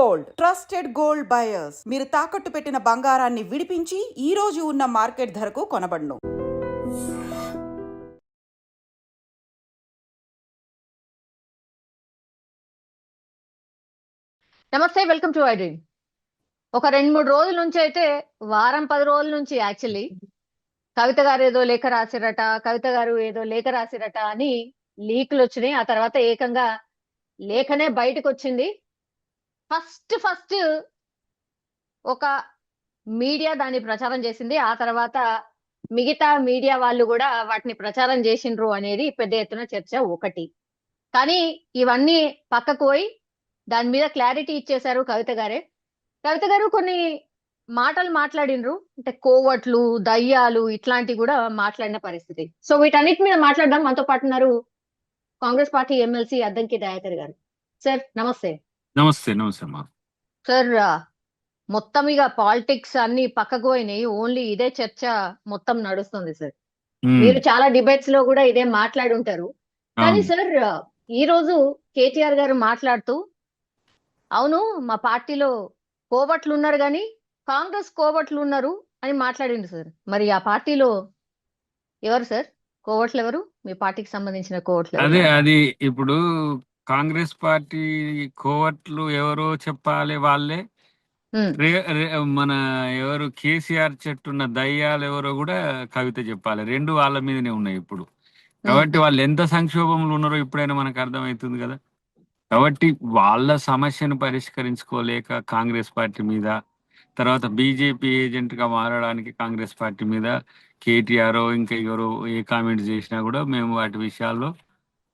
Gold, trusted gold buyers. మీరు తాకట్టు పెట్టిన బంగారాన్ని విడిపించి ఈ రోజు ఉన్న మార్కెట్ ధరకు కొనబడును. నమస్తే, వెల్కమ్ టు ఐ డ్రీమ్. ఒక 2-3 రోజుల నుంచి అయితే వారం 10 రోజుల నుంచి యాక్చువల్లీ కవిత గారు ఏదో లేఖ రాసిరట అని లీకులు వచ్చినాయి. ఆ తర్వాత ఏకంగా లేఖనే బయటకు వచ్చింది. ఫస్ట్ ఒక మీడియా దాన్ని ప్రచారం చేసింది. ఆ తర్వాత మిగతా మీడియా వాళ్ళు కూడా వాటిని ప్రచారం చేసిండ్రు అనేది పెద్ద ఎత్తున చర్చ ఒకటి. కానీ ఇవన్నీ పక్కకు పోయి దాని మీద క్లారిటీ ఇచ్చేశారు కవిత గారు కొన్ని మాటలు మాట్లాడినరు. అంటే కోవట్లు, దయ్యాలు ఇట్లాంటివి కూడా మాట్లాడిన పరిస్థితి. సో వీటన్నిటి మీద మాట్లాడడం మనతో పాటు ఉన్నారు కాంగ్రెస్ పార్టీ ఎమ్మెల్సీ అద్దంకి దయాకర్ గారు. సార్ నమస్తే. నమస్తే. నమస్తే మా సార్, మొత్తం ఇక పాలిటిక్స్ అన్ని పక్కకు పోయినాయి, ఓన్లీ ఇదే చర్చ మొత్తం నడుస్తుంది సార్. మీరు చాలా డిబేట్స్ లో కూడా ఇదే మాట్లాడి ఉంటారు. కానీ సార్, ఈ రోజు కేటీఆర్ గారు మాట్లాడుతూ అవును మా పార్టీలో కోవట్లు ఉన్నారు కానీ కాంగ్రెస్ కోవట్లు ఉన్నారు అని మాట్లాడిండు సార్. మరి ఆ పార్టీలో ఎవరు సార్ కోవట్లు? ఎవరు మీ పార్టీకి సంబంధించిన కోవట్లు? అదే అది ఇప్పుడు కాంగ్రెస్ పార్టీ కోవట్లు ఎవరో చెప్పాలి. వాళ్ళే మన ఎవరు కేసీఆర్ చెట్టున్న దయ్యాలు ఎవరో కూడా కవిత చెప్పాలి. రెండు వాళ్ళ మీదనే ఉన్నాయి ఇప్పుడు. కాబట్టి వాళ్ళు ఎంత సంక్షోభంలో ఉన్నారో ఇప్పుడైనా మనకు అర్థమవుతుంది కదా. కాబట్టి వాళ్ళ సమస్యను పరిష్కరించుకోలేక కాంగ్రెస్ పార్టీ మీద, తర్వాత బీజేపీ ఏజెంట్ గా మారడానికి కాంగ్రెస్ పార్టీ మీద కేటీఆర్ ఇంకా ఎవరు ఏ కామెంట్స్ చేసినా కూడా మేము వాటి విషయాల్లో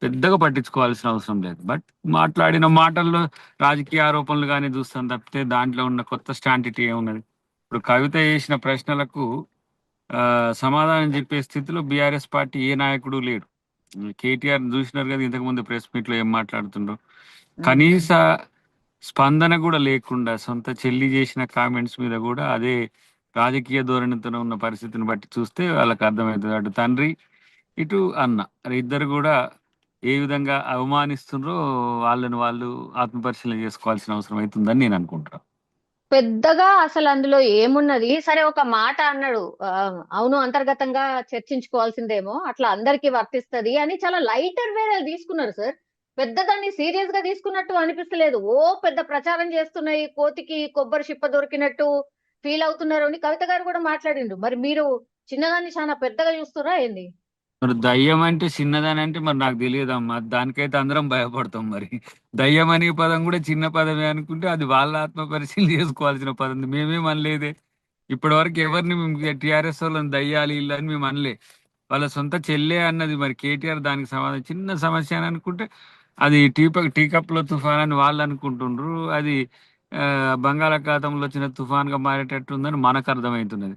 పెద్దగా పట్టించుకోవాల్సిన అవసరం లేదు. బట్ మాట్లాడిన మాటల్లో రాజకీయ ఆరోపణలు కానీ చూస్తాం తప్పితే దాంట్లో ఉన్న కొత్త స్టాంటిటీ ఏమున్నది? ఇప్పుడు కవిత చేసిన ప్రశ్నలకు సమాధానం చెప్పే స్థితిలో బీఆర్ఎస్ పార్టీ ఏ నాయకుడు లేడు. కేటీఆర్ చూసినారు కదా, ఇంతకుముందు ప్రెస్ మీట్ లో ఏం మాట్లాడుతుండ్రో. కనీస స్పందన కూడా లేకుండా సొంత చెల్లి చేసిన కామెంట్స్ మీద కూడా అదే రాజకీయ ధోరణితో ఉన్న పరిస్థితిని బట్టి చూస్తే వాళ్ళకి అర్థమవుతుంది. అటు తండ్రి ఇటు అన్న ఇద్దరు కూడా ఏ విధంగా అవమానిస్తుండ్రో వాళ్ళని వాళ్ళు ఆత్మపరిశీలన చేసుకోవాల్సిన అవసరం అవుతుందని నేను అనుకుంటున్నాను. పెద్దగా అసలు అందులో ఏమున్నది? సరే, ఒక మాట అన్నాడు, అవును అంతర్గతంగా చర్చించుకోవాల్సిందేమో, అట్లా అందరికి వర్తిస్తది అని చాలా లైటర్ వేరే తీసుకున్నారు సార్. పెద్ద దాన్ని సీరియస్ గా తీసుకున్నట్టు అనిపిస్తలేదు. ఓ పెద్ద ప్రచారం చేస్తున్నాయి, కోతికి కొబ్బరి చిప్ప దొరికినట్టు ఫీల్ అవుతున్నారు అని కవిత గారు కూడా మాట్లాడిండు. మరి మీరు చిన్నదాన్ని చాలా పెద్దగా చూస్తున్నారా ఏంది? మరి దయ్యం అంటే చిన్నదని అంటే మరి నాకు తెలియదమ్మా. దానికైతే అందరం భయపడతాం. మరి దయ్యం అనే పదం కూడా చిన్న పదమే అనుకుంటే అది వాళ్ళ ఆత్మ పరిశీలన చేసుకోవాల్సిన పదం. మేమేం అనలేదే ఇప్పటి వరకు ఎవరిని. మేము టీఆర్ఎస్ వాళ్ళని దయ్యాలి ఇల్లు అని మేము అనలే. వాళ్ళ సొంత చెల్లె అన్నది. మరి కేటీఆర్ దానికి సమాధానం చిన్న సమస్య అని అనుకుంటే అది టీ కప్ లో తుఫాన్ అని వాళ్ళు అనుకుంటుండ్రు. అది బంగాళాఖాతంలో వచ్చిన తుఫాన్ గా మారేటట్టు ఉందని మనకు అర్థమవుతున్నది.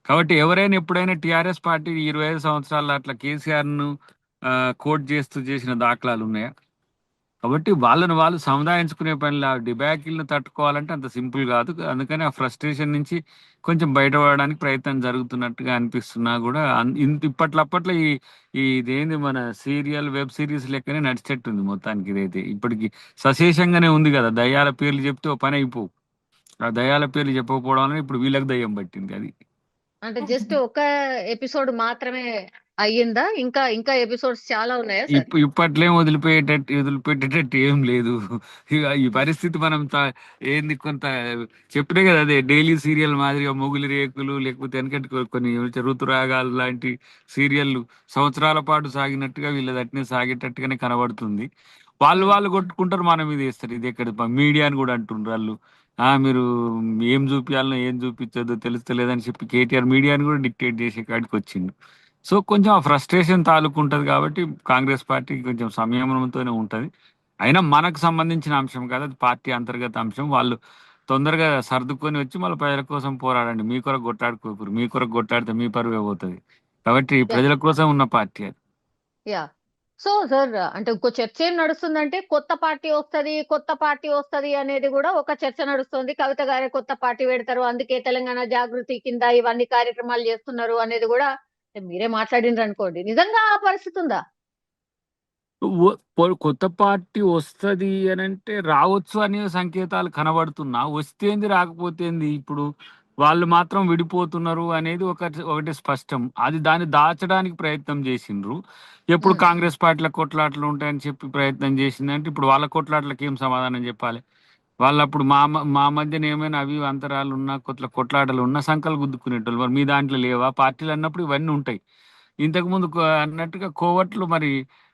కాబట్టి ఎవరైనా ఎప్పుడైనా టీఆర్ఎస్ పార్టీ 25 సంవత్సరాల అట్లా కేసీఆర్ ను కోట్ చేస్తూ చేసిన దాఖలాలు ఉన్నాయా? కాబట్టి వాళ్ళని వాళ్ళు సముదాయించుకునే పనిలో డిబాకిల్ని తట్టుకోవాలంటే అంత సింపుల్ కాదు. అందుకని ఆ ఫ్రస్ట్రేషన్ నుంచి కొంచెం బయటపడడానికి ప్రయత్నం జరుగుతున్నట్టుగా అనిపిస్తున్నా కూడా ఇప్పట్లో ఇదేంది మన సీరియల్ వెబ్ సిరీస్ లెక్కనే నడిచేట్టుంది మొత్తానికి. ఇదైతే ఇప్పటికి సశేషంగానే ఉంది కదా. దయ్యాల పేర్లు చెప్తే ఓ పని అయిపోవు. ఆ దయ్యాల పేర్లు చెప్పకపోవడం వల్ల ఇప్పుడు వీళ్ళకి దయ్యం పట్టింది. అది అంటే జస్ట్ ఒక ఎపిసోడ్ మాత్రమే అయ్యిందా? ఇంకా ఇంకా ఎపిసోడ్స్ చాలా ఉన్నాయా సార్? ఇప్పట్లేం వదిలిపెట్టేటట్టు ఏం లేదు. ఈ పరిస్థితి మనం ఏంది కొంత చెప్పినా కదా, అదే డైలీ సీరియల్ మాదిరిగా మొగులి రేకులు లేకపోతే వెనకటి కొన్ని ఋతురాగాలు లాంటి సీరియల్ సంవత్సరాల పాటు సాగినట్టుగా వీళ్ళది అట్నే సాగేటట్టుగానే కనబడుతుంది. వాళ్ళు కొట్టుకుంటారు, మన మీద వేస్తారు. ఇది ఎక్కడ మీడియా అని కూడా అంటుండ్రు వాళ్ళు. మీరు ఏం చూపించాలనో ఏం చూపించదో తెలుస్తలేదని చెప్పి కేటీఆర్ మీడియాని కూడా డిక్టేట్ చేసే కాడికి వచ్చిండు. సో కొంచెం ఆ ఫ్రస్ట్రేషన్ తాలూకు ఉంటుంది. కాబట్టి కాంగ్రెస్ పార్టీకి కొంచెం సంయమనంతోనే ఉంటుంది. అయినా మనకు సంబంధించిన అంశం కాదు, అది పార్టీ అంతర్గత అంశం. వాళ్ళు తొందరగా సర్దుకొని వచ్చి మళ్ళీ ప్రజల కోసం పోరాడండి. మీ కొరకు కొట్టాడుకోకూరు. మీ కొరకు కొట్టాడితే మీ పరువే పోతుంది. కాబట్టి ప్రజల కోసం ఉన్న పార్టీ అది. యా. సో సార్, అంటే ఇంకో చర్చ ఏం నడుస్తుందంటే కొత్త పార్టీ వస్తది అనేది కూడా ఒక చర్చ నడుస్తుంది. కవిత గారే కొత్త పార్టీ పెడతారు, అందుకే తెలంగాణ జాగృతి కింద ఇవన్నీ కార్యక్రమాలు చేస్తున్నారు అనేది కూడా మీరే మాట్లాడిండ్రు అనుకోండి. నిజంగా ఆ పరిస్థితి ఉందా? కొత్త పార్టీ వస్తది అనంటే రావచ్చు అనే సంకేతాలు కనబడుతున్నా వస్తేంది రాకపోతేంది ఇప్పుడు వాళ్ళు మాత్రం విడిపోతున్నారు అనేది ఒకటి స్పష్టం. అది దాన్ని దాచడానికి ప్రయత్నం చేసిండ్రు. ఎప్పుడు ఉమ్, కాంగ్రెస్ పార్టీల కొట్లాటలు ఉంటాయని చెప్పి ప్రయత్నం చేసిందంటే ఇప్పుడు వాళ్ళ కొట్లాటలకు ఏం సమాధానం చెప్పాలి? వాళ్ళప్పుడు మా మధ్యన ఏమైనా అవి ఇవి అంతరాలు ఉన్నా కొట్లాటలు ఉన్నా సంకలు గుద్దుకునేటోళ్ళు. మరి మీ దాంట్లో లేవా? పార్టీలు అన్నప్పుడు ఇవన్నీ ఉంటాయి. ఇంతకు ముందు అన్నట్టుగా కోవట్లు మరి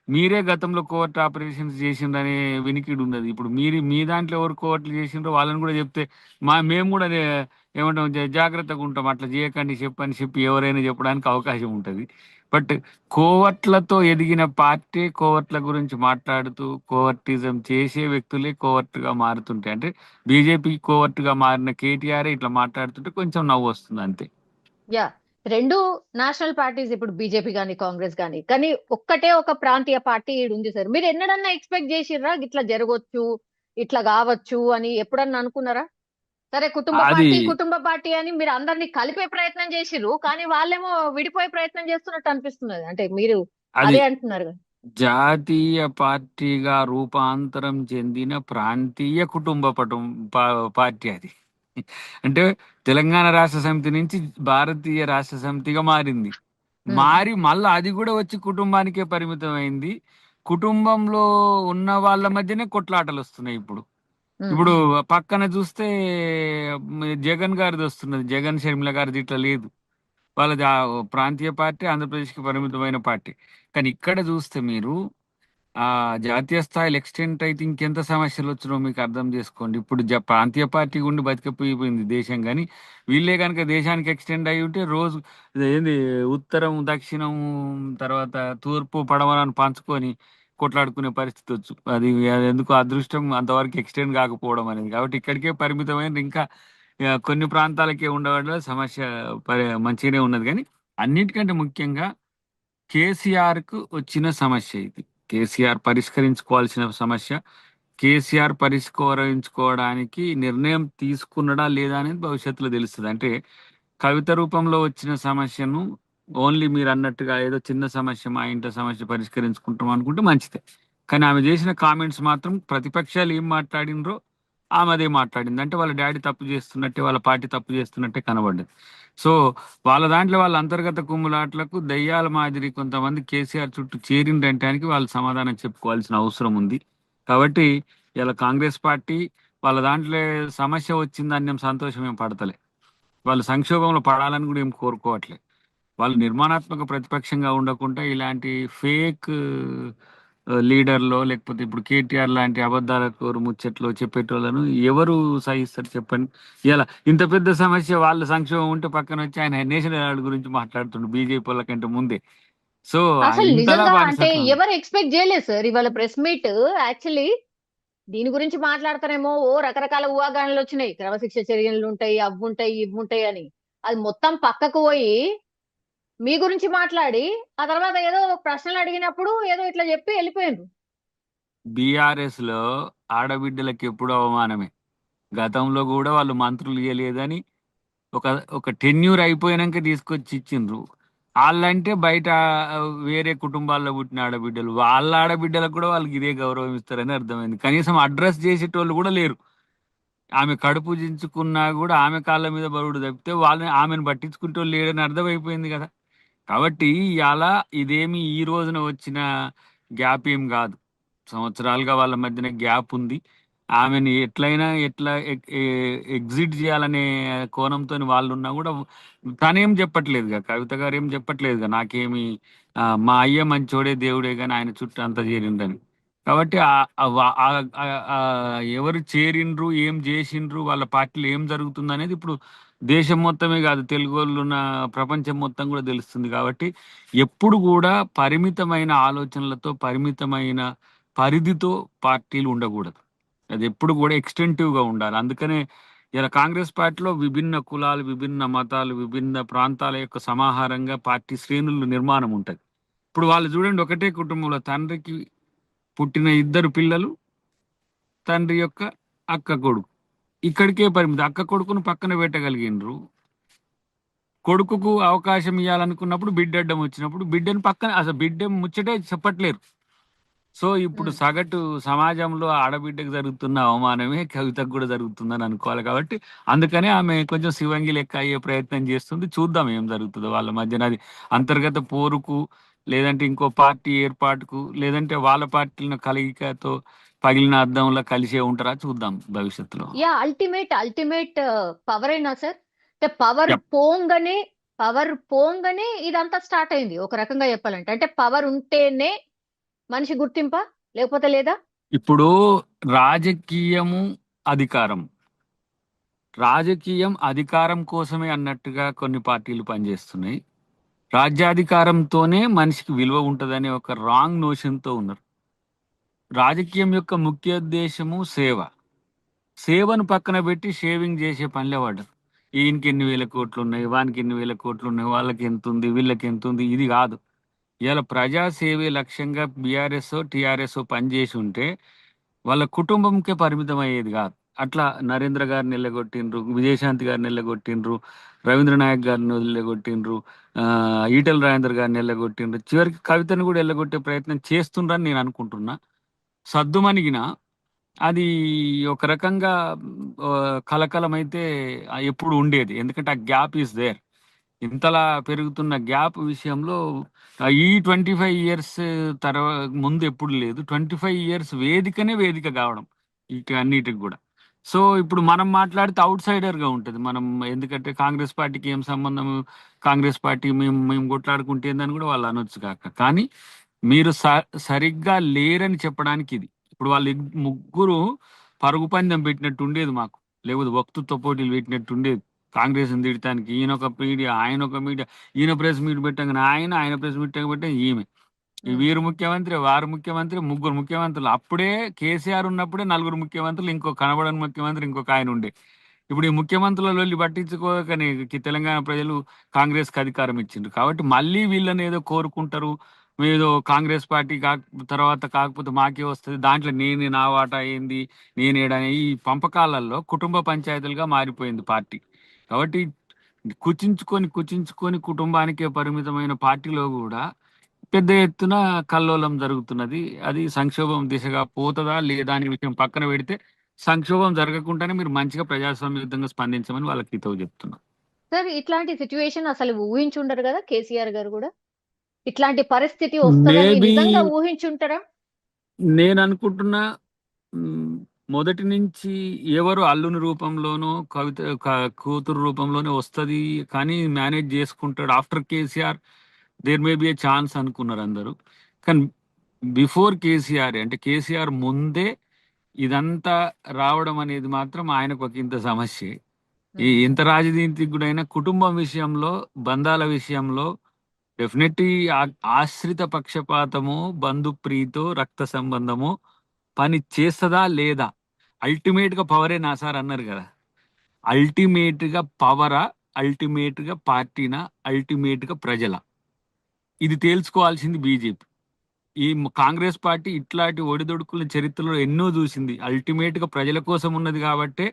మీరే గతంలో కోవర్ట్ ఆపరేషన్స్ చేసిండ్రనే వినికిడి ఉన్నది. ఇప్పుడు మీ దాంట్లో ఎవరు కోవర్ట్లు చేసిండ్రో వాళ్ళని కూడా చెప్తే మేము కూడా ఏమంటాం జాగ్రత్తగా ఉంటాం. అట్లా చేయకండి చెప్పని చెప్పి ఎవరైనా చెప్పడానికి అవకాశం ఉంటుంది. బట్ కోవర్ట్లతో ఎదిగిన పార్టీ కోవర్ట్ల గురించి మాట్లాడుతూ కోవర్టిజం చేసే వ్యక్తులే కోవర్ట్గా మారుతుంటే అంటే బీజేపీ కోవర్ట్గా మారిన కేటీఆర్ ఇట్లా మాట్లాడుతుంటే కొంచెం నవ్వు వస్తుంది అంతే. యా రెండు నేషనల్ పార్టీస్ ఇప్పుడు బీజేపీ గాని కాంగ్రెస్ గాని కానీ ఒక్కటే ఒక ప్రాంతీయ పార్టీ ఈడ ఉంది సార్. మీరు ఎన్నడన్నా ఎక్స్పెక్ట్ చేసిర్రా ఇట్లా జరగవచ్చు ఇట్లా కావచ్చు అని ఎప్పుడన్నా అనుకున్నారా? సరే అది కుటుంబ పార్టీ అని మీరు అందరినీ కలిపే ప్రయత్నం చేసిర్రు కానీ వాళ్ళేమో విడిపోయే ప్రయత్నం చేస్తున్నట్టు అనిపిస్తున్నది. అంటే మీరు అది అదే అంటున్నారు కదా. జాతీయ పార్టీగా రూపాంతరం చెందిన ప్రాంతీయ కుటుంబ పార్టీ అది. అంటే తెలంగాణ రాష్ట్ర సమితి నుంచి భారతీయ రాష్ట్ర సమితిగా మారింది. ఉమ్, మారి మళ్ళీ అది కూడా వచ్చి కుటుంబానికే పరిమితం అయింది. కుటుంబంలో ఉన్న వాళ్ళ మధ్యనే కొట్లాటలు వస్తున్నాయి ఇప్పుడు. ఉమ్, ఇప్పుడు పక్కన చూస్తే జగన్ గారిది వస్తున్నది. జగన్ షర్మిల గారిది ఇట్లా లేదు. వాళ్ళది ప్రాంతీయ పార్టీ ఆంధ్రప్రదేశ్కి పరిమితమైన పార్టీ. కానీ ఇక్కడ చూస్తే మీరు ఆ జాతీయ స్థాయిలో ఎక్స్టెంట్ అయితే ఇంకెంత సమస్యలు వచ్చినో మీకు అర్థం చేసుకోండి. ఇప్పుడు ప్రాంతీయ పార్టీ గుండి బతికిపోయిపోయింది దేశం. కానీ వీళ్ళే కనుక దేశానికి ఎక్స్టెండ్ అయి ఉంటే రోజు ఏంది ఉత్తరం దక్షిణం తర్వాత తూర్పు పడమరని పంచుకొని కొట్లాడుకునే పరిస్థితి వచ్చు. అది ఎందుకు అదృష్టం అంతవరకు ఎక్స్టెండ్ కాకపోవడం అనేది. కాబట్టి ఇక్కడికే పరిమితమైన ఇంకా కొన్ని ప్రాంతాలకే ఉండవల్ల సమస్య మంచిగానే ఉన్నది. కానీ అన్నిటికంటే ముఖ్యంగా కేసీఆర్కు వచ్చిన సమస్య ఇది. కేసీఆర్ పరిష్కరించుకోవాల్సిన సమస్య. కేసీఆర్ పరిష్కరించుకోవడానికి నిర్ణయం తీసుకున్నడా లేదా అనేది భవిష్యత్తులో తెలుస్తుంది. అంటే కవిత రూపంలో వచ్చిన సమస్యను ఓన్లీ మీరు అన్నట్టుగా ఏదో చిన్న సమస్య మా ఇంటి సమస్య పరిష్కరించుకుంటాం అనుకుంటే మంచిదే. కానీ ఆమె చేసిన కామెంట్స్ మాత్రం ప్రతిపక్షాలు ఏం మాట్లాడినరో ఆమె అదే మాట్లాడింది. అంటే వాళ్ళ డాడీ తప్పు చేస్తున్నట్టే వాళ్ళ పార్టీ తప్పు చేస్తున్నట్టే కనబడ్డది. సో వాళ్ళ దాంట్లో వాళ్ళ అంతర్గత కుమ్ములాట్లకు దయ్యాల మాదిరి కొంతమంది కేసీఆర్ చుట్టూ చేరిండటానికి వాళ్ళు సమాధానం చెప్పుకోవాల్సిన అవసరం ఉంది. కాబట్టి ఇలా కాంగ్రెస్ పార్టీ వాళ్ళ దాంట్లో సమస్య వచ్చిందని నేను సంతోషం ఏం పడతలే. వాళ్ళు సంక్షోభంలో పడాలని కూడా ఏం కోరుకోవట్లే. వాళ్ళు నిర్మాణాత్మక ప్రతిపక్షంగా ఉండకుండా ఇలాంటి ఫేక్ లీడర్లో లేకపోతే ఇప్పుడు కేటీఆర్ లాంటి అబద్ధాలకు ముచ్చట్లు చెప్పేటోళ్ళను ఎవరు సహిస్తారు చెప్పండి. ఇలా ఇంత పెద్ద సమస్య వాళ్ళ సంక్షోభం ఉంటే పక్కన వచ్చి ఆయన నేషనల్ అవార్డు గురించి మాట్లాడుతుండు బీజేపీ వాళ్ళ కంటే ముందే. సో అసలు ఇంతలా నిజంగా అంటే బానిసత్వం. ఎవరు ఎక్స్పెక్ట్ చేయలేదు సార్ ఇవాళ ప్రెస్ మీట్. యాక్చువల్లీ దీని గురించి మాట్లాడతారేమో ఓ రకరకాల ఊహాగానాలు వచ్చినాయి. క్రమశిక్ష చర్యలు ఉంటాయి, అవి ఉంటాయి, ఇవి ఉంటాయి అని. అది మొత్తం పక్కకు పోయి మీ గురించి మాట్లాడి ఆ తర్వాత ఏదో ప్రశ్నలు అడిగినప్పుడు ఏదో ఇట్లా చెప్పి వెళ్ళిపోయిండ్రు. బీఆర్ఎస్ లో ఆడబిడ్డలకు ఎప్పుడు అవమానమే. గతంలో కూడా వాళ్ళు మంత్రులు ఇవ్వలేదని ఒక ఒక టెన్యూర్ అయిపోయినాక తీసుకొచ్చి ఇచ్చిండ్రు. వాళ్ళంటే బయట వేరే కుటుంబాల్లో పుట్టిన ఆడబిడ్డలు వాళ్ళ ఆడబిడ్డలకు కూడా వాళ్ళకి ఇదే గౌరవం ఇస్తారని అర్థమైంది. కనీసం అడ్రస్ చేసేటోళ్ళు కూడా లేరు. ఆమె కడుపు చించుకున్నా కూడా ఆమె కాళ్ళ మీద బరువుడు తప్పితే వాళ్ళని ఆమెను పట్టించుకుంటూ లేడని అర్థమైపోయింది కదా. కాబట్టి ఇలా ఇదేమి ఈ రోజున వచ్చిన గ్యాప్ ఏం కాదు. సంవత్సరాలుగా వాళ్ళ మధ్యన గ్యాప్ ఉంది. ఆమెను ఎట్లా ఎగ్జిట్ చేయాలనే కోణంతో వాళ్ళు ఉన్నా కూడా తనేం చెప్పట్లేదుగా. కవిత గారు ఏం చెప్పట్లేదుగా నాకేమి మా అయ్య మంచోడే దేవుడే కానీ ఆయన చుట్టూ అంతా చేరిండని. కాబట్టి ఎవరు చేరిండ్రు ఏం చేసిండ్రు వాళ్ళ పార్టీలో ఏం జరుగుతుంది అనేది ఇప్పుడు దేశం మొత్తమే కాదు తెలుగు వాళ్ళు ఉన్న ప్రపంచం మొత్తం కూడా తెలుస్తుంది. కాబట్టి ఎప్పుడు కూడా పరిమితమైన ఆలోచనలతో పరిమితమైన పరిధితో పార్టీలు ఉండకూడదు. అది ఎప్పుడు కూడా ఎక్స్టెంటివ్గా ఉండాలి. అందుకనే ఇలా కాంగ్రెస్ పార్టీలో విభిన్న కులాలు విభిన్న మతాలు విభిన్న ప్రాంతాల యొక్క సమాహారంగా పార్టీ శ్రేణులు నిర్మాణం ఉంటుంది. ఇప్పుడు వాళ్ళు చూడండి ఒకటే కుటుంబంలో తండ్రికి పుట్టిన ఇద్దరు పిల్లలు తండ్రి యొక్క అక్క కొడుకు ఇక్కడికే పరిమితి. అక్క కొడుకును పక్కన పెట్టగలిగినరు. కొడుకుకు అవకాశం ఇవ్వాలనుకున్నప్పుడు బిడ్డ అడ్డం వచ్చినప్పుడు బిడ్డను పక్కన అసలు బిడ్డ ముచ్చటే చెప్పట్లేరు. సో ఇప్పుడు ఉమ్. సగటు సమాజంలో ఆడబిడ్డకు జరుగుతున్న అవమానమే కవితకు కూడా జరుగుతుందని అనుకోవాలి. కాబట్టి అందుకనే ఆమె కొంచెం శివంగి లెక్క అయ్యే ప్రయత్నం చేస్తుంది. చూద్దాం ఏం జరుగుతుందో వాళ్ళ మధ్యన. అది అంతర్గత పోరుకు, లేదంటే ఇంకో పార్టీ ఏర్పాటుకు, లేదంటే వాళ్ళ పార్టీల కలయికతో పగిలిన అద్దంలో కలిసే ఉంటారా చూద్దాం భవిష్యత్తులో. యా, అల్టిమేట్ పవర్ అయినా సార్, అంటే పవర్ Yep. పోంగనే పవర్ పోంగనే ఇదంతా స్టార్ట్ అయింది ఒక రకంగా చెప్పాలంటే. అంటే పవర్ ఉంటేనే మనిషి గుర్తింప, లేకపోతే లేదా. ఇప్పుడు రాజకీయము, అధికారం, రాజకీయం అధికారం కోసమే అన్నట్టుగా కొన్ని పార్టీలు పనిచేస్తున్నాయి. రాజ్యాధికారంతోనే మనిషికి విలువ ఉంటుందనే ఒక రాంగ్ నోషన్తో ఉన్నారు. రాజకీయం యొక్క ముఖ్య ఉద్దేశము సేవ. సేవను పక్కన పెట్టి షేవింగ్ చేసే పనిలే పడ్డారు. ఈయనకి ఎన్ని వేల కోట్లు ఉన్నాయి, వానికి ఎన్ని వేల కోట్లు ఉన్నాయి, వాళ్ళకి ఎంత ఉంది, వీళ్ళకి ఎంత ఉంది, ఇది కాదు. ఇవాళ ప్రజాసేవే లక్ష్యంగా బీఆర్ఎస్ టీఆర్ఎస్ పనిచేసి ఉంటే వాళ్ళ కుటుంబంకే పరిమితం అయ్యేది కాదు. అట్లా నరేంద్ర గారిని వెళ్ళగొట్టిండ్రు, విజయశాంతి గారిని వెళ్ళగొట్టిండ్రు, రవీంద్ర నాయక్ గారిని వెళ్ళగొట్టిండ్రు, ఆ, ఈటెల రాజేందర్ గారిని వెళ్ళగొట్టిండ్రు, చివరికి కవితను కూడా వెళ్ళగొట్టే ప్రయత్నం చేస్తుండ్రని నేను అనుకుంటున్నా. సద్దుమణిగిన అది ఒక రకంగా కలకలం అయితే ఎప్పుడు ఉండేది. ఎందుకంటే ఆ గ్యాప్ ఈస్ దేర్. ఇంతలా పెరుగుతున్న గ్యాప్ విషయంలో ఈ 25 years తర్వాత ముందు ఎప్పుడు లేదు. 25 years వేదికనే వేదిక కావడం ఇటు అన్నిటికి కూడా. సో ఇప్పుడు మనం మాట్లాడితే అవుట్ సైడర్ గా ఉంటుంది. మనం ఎందుకంటే కాంగ్రెస్ పార్టీకి ఏం సంబంధం, కాంగ్రెస్ పార్టీ మేము మేము కొట్లాడుకుంటే ఏందని కూడా వాళ్ళు అనొచ్చు కాక. కానీ మీరు సరిగ్గా లేరని చెప్పడానికి ఇది. ఇప్పుడు వాళ్ళు ముగ్గురు పరుగు పందెం పెట్టినట్టు ఉండేది మాకు, లేకపోతే వక్తృత్వ పోటీలు పెట్టినట్టు ఉండేది. కాంగ్రెస్ తిడటానికి ఈయన ఒక మీడియా, ఆయన ఒక మీడియా, ఈయన ప్రెస్ మీట్ పెట్టగానే ఆయన ప్రెస్ మీట్ పెట్టే ఈమె, ఈ వీరు ముఖ్యమంత్రి, వారు ముఖ్యమంత్రి, ముగ్గురు ముఖ్యమంత్రులు. అప్పుడే కేసీఆర్ ఉన్నప్పుడే నలుగురు ముఖ్యమంత్రులు, ఇంకో కనబడని ముఖ్యమంత్రి ఇంకొక ఆయన ఉండే. ఇప్పుడు ఈ ముఖ్యమంత్రుల పట్టించుకోకనే తెలంగాణ ప్రజలు కాంగ్రెస్కి అధికారం ఇచ్చిండ్రు. కాబట్టి మళ్ళీ వీళ్ళని ఏదో కోరుకుంటారు, ఏదో కాంగ్రెస్ పార్టీ తర్వాత కాకపోతే మాకే వస్తుంది, దాంట్లో నా వాటా ఏంది, నేనేడని ఈ పంపకాలలో కుటుంబ పంచాయతీలుగా మారిపోయింది పార్టీ. కాబట్టి కుచించుకొని కుటుంబానికే పరిమితమైన పార్టీలో కూడా పెద్ద ఎత్తున కల్లోలం జరుగుతున్నది. అది సంక్షోభం దిశగా పోతుందా లేదా అనే విషయం పక్కన పెడితే, సంక్షోభం జరగకుండానే మీరు మంచిగా ప్రజాస్వామ్యయుతంగా స్పందించమని వాళ్ళకి హితవు చెప్తున్నా. సార్, ఇట్లాంటి సిచ్యువేషన్ అసలు ఊహించుండరు కదా కేసీఆర్ గారు కూడా. ఇట్లాంటి పరిస్థితి వస్తుందని మేబీ నిజంగా ఊహించుంటారా? నేను అనుకుంటున్నా, మ్, మొదటి నుంచి ఎవరు అల్లుని రూపంలోనో కవిత కూతురు రూపంలోనే వస్తుంది, కానీ మేనేజ్ చేసుకుంటాడు. After KCR there may be a chance అనుకున్నారు అందరూ. కానీ బిఫోర్ కేసీఆర్, అంటే కేసీఆర్ ముందే ఇదంతా రావడం అనేది మాత్రం ఆయనకు ఒక ఇంత సమస్య. ఈ ఎంత రాజనీతికుడైన కుటుంబం విషయంలో, బంధాల విషయంలో డెఫినెట్లీ ఆశ్రిత పక్షపాతము, బంధుప్రీతో, రక్త సంబంధము పని చేస్తుందా లేదా. అల్టిమేట్ గా పవరే నా సార్ అన్నారు కదా. అల్టిమేట్ గా పవరా, అల్టిమేట్ గా పార్టీనా, అల్టిమేట్ గా ప్రజల, ఇది తేల్చుకోవాల్సింది బీజేపీ. ఈ కాంగ్రెస్ పార్టీ ఇట్లాంటి ఒడిదొడుకుల చరిత్రలో ఎన్నో చూసింది. అల్టిమేట్ గా ప్రజల కోసం ఉన్నది కాబట్టే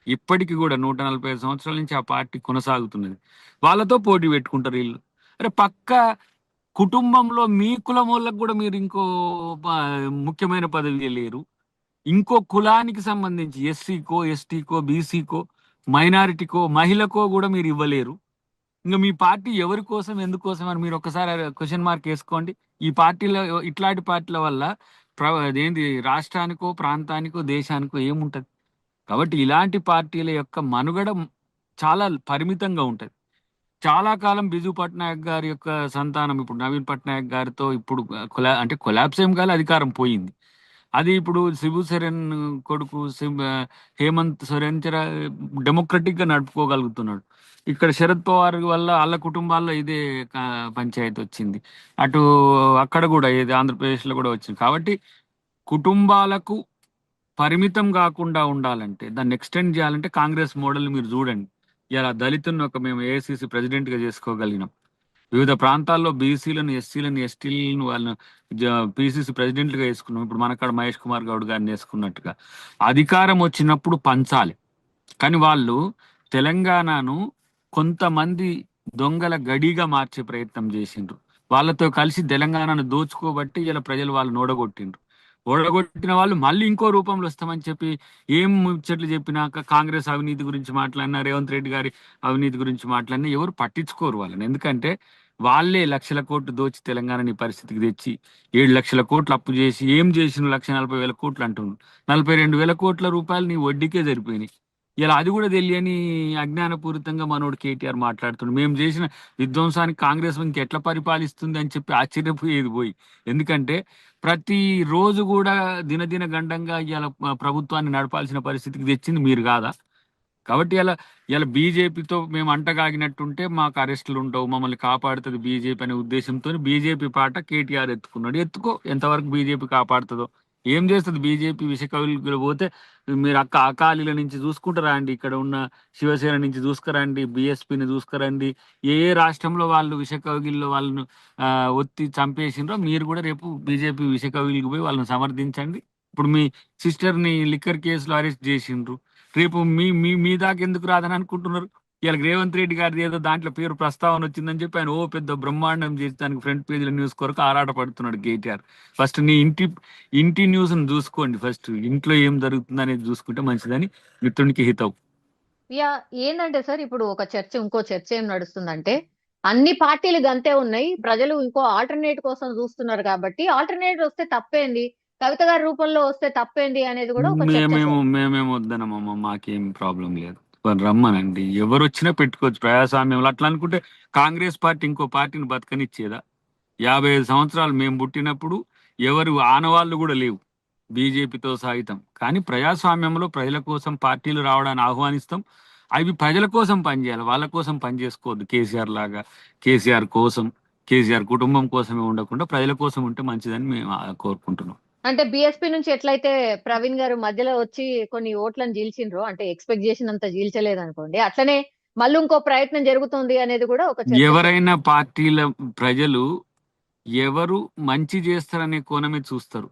ఇప్పటికి కూడా 145 సంవత్సరాల నుంచి ఆ పార్టీ కొనసాగుతున్నది. వాళ్ళతో పోటీ పెట్టుకుంటారు వీళ్ళు. అరే పక్క కుటుంబంలో మీ కులం వాళ్ళకు కూడా మీరు ఇంకో ఆ, ముఖ్యమైన పదవి లేరు. ఇంకో కులానికి సంబంధించి ఎస్సీకో, ఎస్టీకో, బీసీకో, మైనారిటీకో, మహిళకో కూడా మీరు ఇవ్వలేరు. ఇంకా మీ పార్టీ ఎవరి కోసం, ఎందుకోసం అని మీరు ఒకసారి క్వశ్చన్ మార్క్ వేసుకోండి. ఈ పార్టీలో, ఇట్లాంటి పార్టీల వల్ల అదేంటి రాష్ట్రానికో, ప్రాంతానికో, దేశానికో ఏముంటది. కాబట్టి ఇలాంటి పార్టీల యొక్క మనుగడ చాలా పరిమితంగా ఉంటది. చాలా కాలం బిజు పట్నాయక్ గారి యొక్క సంతానం ఇప్పుడు నవీన్ పట్నాయక్ గారితో ఇప్పుడు అంటే కొలాప్స్ ఏం కాలే, అధికారం పోయింది. అది ఇప్పుడు శిబు సోరెన్ కొడుకు హేమంత్ సోరెన్ డెమోక్రటిక్ గా నడుపుకోగలుగుతున్నాడు. ఇక్కడ శరద్ పవార్ వల్ల వాళ్ళ కుటుంబాల్లో ఇదే పంచాయతీ వచ్చింది. అటు అక్కడ కూడా ఏది ఆంధ్రప్రదేశ్ లో కూడా వచ్చింది. కాబట్టి కుటుంబాలకు పరిమితం కాకుండా ఉండాలంటే, దాన్ని ఎక్స్టెండ్ చేయాలంటే కాంగ్రెస్ మోడల్ మీరు చూడండి. ఇలా దళితులను ఒక మేము ఏఐసిసి ప్రెసిడెంట్ గా చేసుకోగలిగినాం. వివిధ ప్రాంతాల్లో బీసీలను, ఎస్సీలను, ఎస్టీలను వాళ్ళని పిసిసి ప్రెసిడెంట్లుగా వేసుకున్నాం. ఇప్పుడు మనకాడ మహేష్ కుమార్ గౌడ్ గారిని వేసుకున్నట్టుగా. అధికారం వచ్చినప్పుడు పంచాలి. కానీ వాళ్ళు తెలంగాణను కొంతమంది దొంగల గడిగా మార్చే ప్రయత్నం చేసిండ్రు. వాళ్ళతో కలిసి తెలంగాణను దోచుకోబట్టి ఇలా ప్రజలు వాళ్ళు నోడగొట్టిండ్రు. ఓడగొట్టిన వాళ్ళు మళ్ళీ ఇంకో రూపంలో వస్తామని చెప్పి ఏం ముచ్చట్లు చెప్పినాక కాంగ్రెస్ అవినీతి గురించి మాట్లాడినా, రేవంత్ రెడ్డి గారి అవినీతి గురించి మాట్లాడినా ఎవరు పట్టించుకోరు వాళ్ళని. ఎందుకంటే వాళ్ళే లక్షల కోట్లు దోచి తెలంగాణని ఈ పరిస్థితికి తెచ్చి 7 లక్షల కోట్లు అప్పు చేసి ఏం చేసిన 1,40,000 కోట్లు అంటున్నారు. 42,000 కోట్ల రూపాయలు నీ వడ్డీకే సరిపోయినాయి. ఇలా అది కూడా తెలియని అజ్ఞానపూరితంగా మనోడు కేటీఆర్ మాట్లాడుతున్నాడు. మేము చేసిన విధ్వంసానికి కాంగ్రెస్ ఇంకెట్లా పరిపాలిస్తుంది అని చెప్పి ఆశ్చర్యపోయేది పోయి. ఎందుకంటే ప్రతి రోజు కూడా దినదిన గండంగా ఇలా ప్రభుత్వాన్ని నడపాల్సిన పరిస్థితికి తెచ్చింది మీరు కాదా? కాబట్టి ఇలా ఇలా బీజేపీతో మేము అంటగాగినట్టుంటే మాకు అరెస్టులు ఉండవు, మమ్మల్ని కాపాడుతుంది బీజేపీ అనే ఉద్దేశంతో బీజేపీ పాట కేటీఆర్ ఎత్తుకున్నాడు. ఎత్తుకో, ఎంతవరకు బీజేపీ కాపాడుతుందో. ఏం చేస్తుంది బీజేపీ? విషకవిలు పోతే మీరు అకాలీల నుంచి చూసుకుంటారా అండి, ఇక్కడ ఉన్న శివసేన నుంచి చూసుకురండి, బీఎస్పీని చూసుకురండి. ఏ ఏ రాష్ట్రంలో వాళ్ళు విషకవిల్లో వాళ్ళను ఒత్తి చంపేసిండ్రో మీరు కూడా రేపు బీజేపీ విషకవిలికి పోయి వాళ్ళని సమర్థించండి. ఇప్పుడు మీ సిస్టర్ని లిక్కర్ కేసులో అరెస్ట్ చేసిండ్రు, రేపు మీ మీ మీ దాకా ఎందుకు రాదని అనుకుంటున్నారు? ఇలా రేవంత్ రెడ్డి గారిది ఏదో దాంట్లో పేరు ప్రస్తావన వచ్చిందని చెప్పి ఆయన పెద్ద బ్రహ్మాండం చేసి దానికి ఫ్రంట్ పేజీల న్యూస్ కొరకు ఆరాట పడుతున్నాడు కేటీఆర్. ఫస్ట్ నీ ఇంటి న్యూస్ ని చూసుకోండి, ఫస్ట్ ఇంట్లో ఏం జరుగుతుంది అనేది చూసుకుంటే మంచిదని మిత్రునికి హితవు. యా, ఏంటంటే సార్ ఇప్పుడు ఒక చర్చ, ఇంకో చర్చ ఏం నడుస్తుందంటే అన్ని పార్టీలు గంతే ఉన్నాయి, ప్రజలు ఇంకో ఆల్టర్నేట్ కోసం చూస్తున్నారు కాబట్టి ఆల్టర్నేట్ వస్తే తప్పేంది, కవిత గారి రూపంలో వస్తే తప్పేంది అనేది కూడా ఒక చర్చ సార్. మేమేం వద్దనమ్మా, మాకేం ప్రాబ్లం లేదు, రమ్మనండి, ఎవరు వచ్చినా పెట్టుకోవచ్చు ప్రజాస్వామ్యంలో. అట్లా అనుకుంటే కాంగ్రెస్ పార్టీ ఇంకో పార్టీని బతకనిచ్చేదా? 55 సంవత్సరాలు మేము పుట్టినప్పుడు ఎవరు ఆనవాళ్ళు కూడా లేవు బీజేపీతో సాగితం. కానీ ప్రజాస్వామ్యంలో ప్రజల కోసం పార్టీలు రావడాన్ని ఆహ్వానిస్తాం. అవి ప్రజల కోసం పనిచేయాలి, వాళ్ళ కోసం పని చేసుకోవద్దు. కేసీఆర్ లాగా కేసీఆర్ కోసం, కేసీఆర్ కుటుంబం కోసమే ఉండకుండా ప్రజల కోసం ఉంటే మంచిదని మేము కోరుకుంటున్నాం. అంటే బీఎస్పీ నుంచి ఎట్లయితే ప్రవీణ్ గారు మధ్యలో వచ్చి కొన్ని ఓట్లను చీల్చిండ్రో, అంటే ఎక్స్పెక్ట్ చేసినంత చీల్చలేదు అనుకోండి, అట్లనే మళ్ళీ ఇంకో ప్రయత్నం జరుగుతుంది అనేది కూడా ఒక చర్చ. ఎవరైనా పార్టీల ప్రజలు ఎవరు మంచి చేస్తారనే కోణమే చూస్తారు.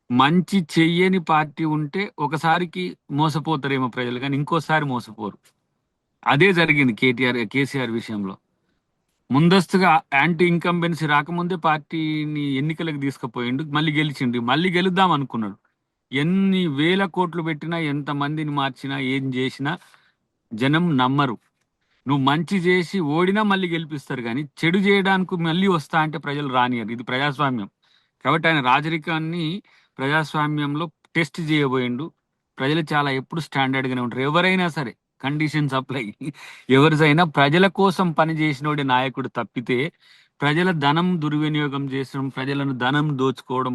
మంచి చెయ్యని పార్టీ ఉంటే ఒకసారికి మోసపోతారేమో ప్రజలు, కానీ ఇంకోసారి మోసపోరు. అదే జరిగింది కేసీఆర్ విషయంలో. ముందస్తుగా యాంటీ ఇన్కంబెన్సీ రాకముందే పార్టీని ఎన్నికలకు తీసుకుపోయిండు, మళ్ళీ గెలిచిండు, మళ్ళీ గెలుద్దాం అనుకున్నాడు. ఎన్ని వేల కోట్లు పెట్టినా, ఎంత మందిని మార్చినా, ఏం చేసినా జనం నమ్మరు. నువ్వు మంచి చేసి ఓడినా మళ్ళీ గెలిపిస్తారు, కానీ చెడు చేయడానికి మళ్ళీ వస్తా అంటే ప్రజలు రానియరు. ఇది ప్రజాస్వామ్యం. కాబట్టి ఆయన రాజరికాన్ని ప్రజాస్వామ్యంలో టెస్ట్ చేయబోయిండు. ప్రజలు చాలా ఎప్పుడు స్టాండర్డ్గానే ఉంటారు. ఎవరైనా సరే కండిషన్స్ అప్లై. ఎవరికైనా ప్రజల కోసం పనిచేసినోడి నాయకుడు తప్పితే ప్రజల ధనం దుర్వినియోగం చేసడం, ప్రజలను ధనం దోచుకోవడం,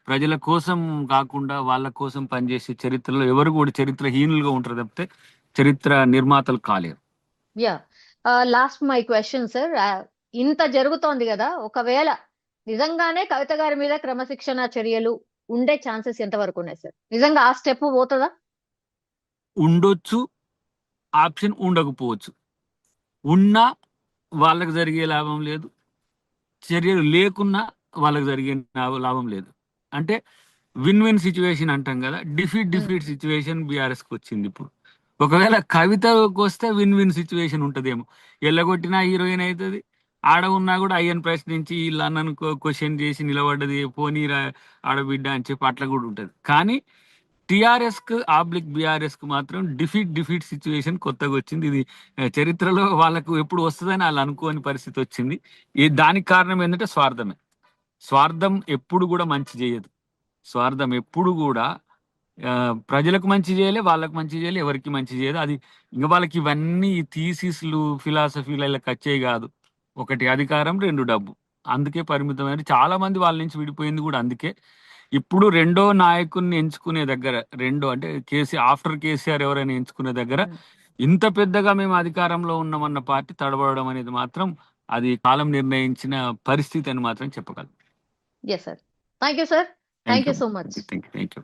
ప్రజల కోసం కాకుండా వాళ్ళ కోసం పనిచేసే చరిత్రలో ఎవరు కూడా చరిత్రహీనులుగా ఉంటారు తప్పితే చరిత్ర నిర్మాతలు కాలేరు. Yeah, lost my question sir, ఇంత జరుగుతోంది కదా, ఒకవేళ నిజంగానే కవిత గారి మీద క్రమశిక్షణ చర్యలు ఉండే ఛాన్సెస్ ఎంతవరకు ఉన్నాయి సార్? నిజంగా ఆ స్టెప్ పోతుందా? ఉండొచ్చు, ఆప్షన్ ఉండకపోవచ్చు. ఉన్నా వాళ్ళకి జరిగే లాభం లేదు, చర్యలు లేకున్నా వాళ్ళకి జరిగే లాభం లేదు. అంటే విన్ విన్ సిచ్యువేషన్ అంటాం కదా, డిఫీట్ సిచ్యువేషన్ బీఆర్ఎస్కి వచ్చింది. ఇప్పుడు ఒకవేళ కవితకు వస్తే విన్ విన్ సిచ్యువేషన్ ఉంటుందేమో. ఎల్లగొట్టినా హీరోయిన్ అవుతుంది, ఆడ ఉన్నా కూడా అయ్యని ప్రశ్నించి వీళ్ళ అన్నను క్వశ్చన్ చేసి నిలబడ్డది పోనీరా ఆడబిడ్డ అని చెప్పి అట్లా కూడా ఉంటుంది. కానీ టిఆర్ఎస్ కు బీఆర్ఎస్ కు మాత్రం డిఫీట్ సిచ్యువేషన్ కొత్తగా వచ్చింది. ఇది చరిత్రలో వాళ్ళకు ఎప్పుడు వస్తుందని వాళ్ళు అనుకోని పరిస్థితి వచ్చింది. దానికి కారణం ఏంటంటే స్వార్థమే. స్వార్థం ఎప్పుడు కూడా మంచి చేయదు. స్వార్థం ఎప్పుడు కూడా ప్రజలకు మంచి చేయలే, వాళ్ళకు మంచి చేయలే, ఎవరికి మంచి చేయదు. అది ఇంకా వాళ్ళకి ఇవన్నీ థీసిస్లు, ఫిలాసఫీలు ఇలా వచ్చేవి కాదు. ఒకటి అధికారం, 2 డబ్బు. అందుకే పరిమితమైన చాలా మంది వాళ్ళ నుంచి విడిపోయింది కూడా అందుకే. ఇప్పుడు రెండో నాయకుడిని ఎంచుకునే దగ్గర, అంటే ఆఫ్టర్ కేసీఆర్ ఎవరైనా ఎంచుకునే దగ్గర ఇంత పెద్దగా మేము అధికారంలో ఉన్నామన్న పార్టీ తడబడడం అనేది మాత్రం అది కాలం నిర్ణయించిన పరిస్థితి అని మాత్రం చెప్పగలం. Yes sir, thank you sir, thank you so much. Thank you.